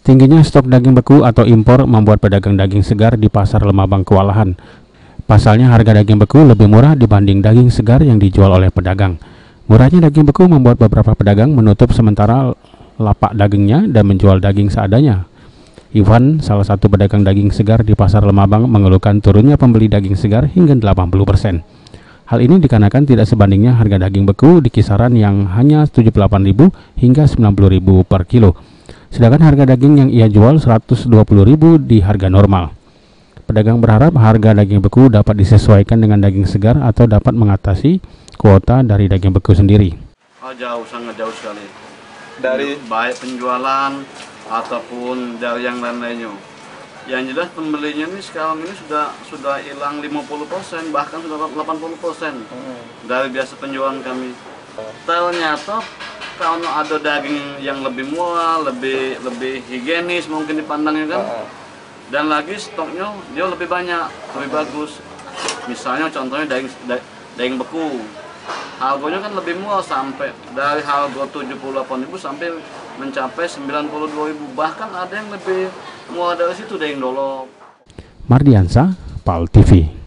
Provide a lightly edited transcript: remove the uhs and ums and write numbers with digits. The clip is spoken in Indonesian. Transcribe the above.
Tingginya stok daging beku atau impor membuat pedagang daging segar di pasar Lemabang kewalahan. Pasalnya harga daging beku lebih murah dibanding daging segar yang dijual oleh pedagang. Murahnya daging beku membuat beberapa pedagang menutup sementara lapak dagingnya dan menjual daging seadanya. Ivan, salah satu pedagang daging segar di pasar Lemabang, mengeluhkan turunnya pembeli daging segar hingga 80%. Hal ini dikarenakan tidak sebandingnya harga daging beku di kisaran yang hanya 78.000 hingga 90.000 per kilo. Sedangkan harga daging yang ia jual 120.000 di harga normal. Pedagang berharap harga daging beku dapat disesuaikan dengan daging segar atau dapat mengatasi kuota dari daging beku sendiri. Jauh, sangat jauh sekali. Dari baik penjualan ataupun dari yang lain-lainnya. Yang jelas pembelinya ini sekarang ini sudah hilang 50%, bahkan sudah 80% dari biasa penjualan kami. Ternyata karena ada daging yang lebih murah, lebih higienis mungkin dipandangnya kan, dan lagi stoknya dia lebih banyak, lebih bagus. Misalnya contohnya daging beku, harganya kan lebih murah, sampai dari harga 78.000 sampai mencapai 92.000, bahkan ada yang lebih murah dari situ, daging dolok. Mardiansa, PAL TV.